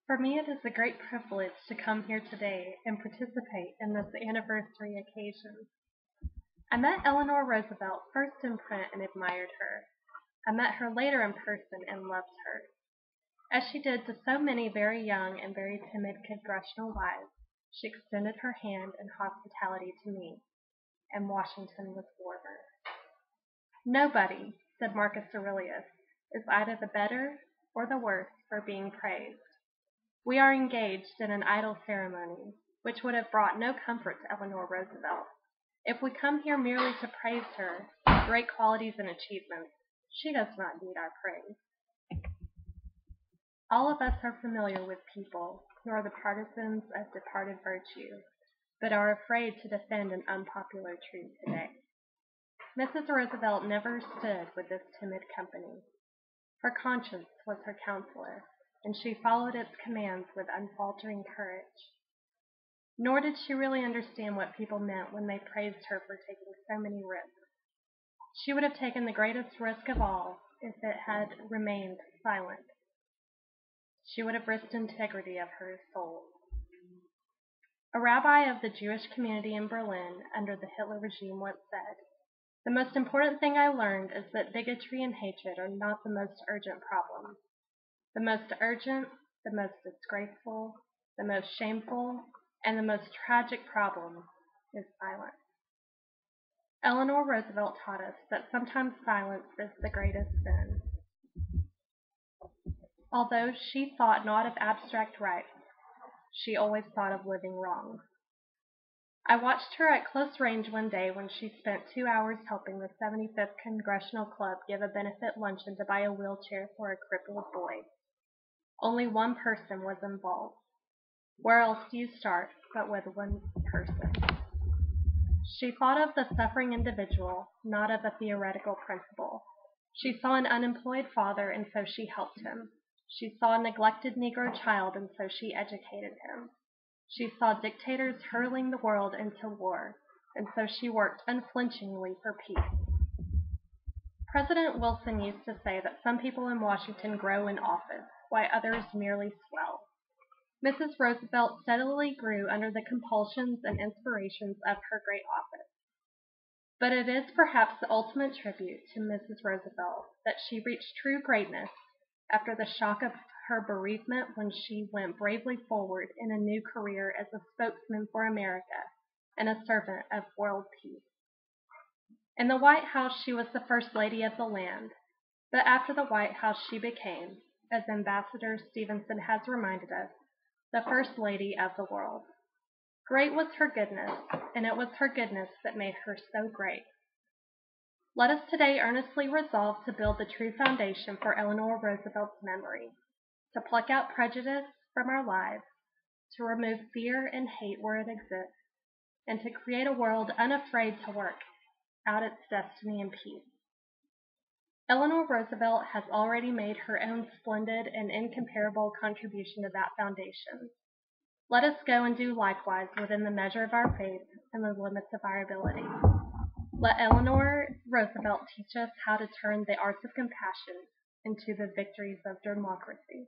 For me, it is a great privilege to come here today and participate in this anniversary occasion. I met Eleanor Roosevelt first in print and admired her. I met her later in person and loved her. As she did to so many very young and very timid congressional wives, she extended her hand in hospitality to me, and Washington was for her. Nobody, said Marcus Aurelius, is either the better or the worse for being praised. We are engaged in an idle ceremony, which would have brought no comfort to Eleanor Roosevelt. If we come here merely to praise her great qualities and achievements, she does not need our praise. All of us are familiar with people who are the partisans of departed virtue, but are afraid to defend an unpopular truth today. Mrs. Roosevelt never stood with this timid company. Her conscience was her counselor, and she followed its commands with unfaltering courage. Nor did she really understand what people meant when they praised her for taking so many risks. She would have taken the greatest risk of all if it had remained silent. She would have risked integrity of her soul. A rabbi of the Jewish community in Berlin under the Hitler regime once said, "The most important thing I learned is that bigotry and hatred are not the most urgent problems. The most urgent, the most disgraceful, the most shameful, and the most tragic problem is silence." Eleanor Roosevelt taught us that sometimes silence is the greatest sin. Although she thought not of abstract rights, she always thought of living wrongs. I watched her at close range one day when she spent 2 hours helping the 75th Congressional Club give a benefit luncheon to buy a wheelchair for a crippled boy. Only one person was involved. Where else do you start but with one person? She thought of the suffering individual, not of a theoretical principle. She saw an unemployed father, and so she helped him. She saw a neglected Negro child, and so she educated him. She saw dictators hurling the world into war, and so she worked unflinchingly for peace. President Wilson used to say that some people in Washington grow in office, while others merely swell. Mrs. Roosevelt steadily grew under the compulsions and inspirations of her great office. But it is perhaps the ultimate tribute to Mrs. Roosevelt that she reached true greatness after the shock of her bereavement when she went bravely forward in a new career as a spokesman for America and a servant of world peace. In the White House, she was the first lady of the land, but after the White House, she became, as Ambassador Stevenson has reminded us, the first lady of the world. Great was her goodness, and it was her goodness that made her so great. Let us today earnestly resolve to build the true foundation for Eleanor Roosevelt's memory, to pluck out prejudice from our lives, to remove fear and hate where it exists, and to create a world unafraid to work out its destiny in peace. Eleanor Roosevelt has already made her own splendid and incomparable contribution to that foundation. Let us go and do likewise within the measure of our faith and the limits of our ability. Let Eleanor Roosevelt teach us how to turn the arts of compassion into the victories of democracy.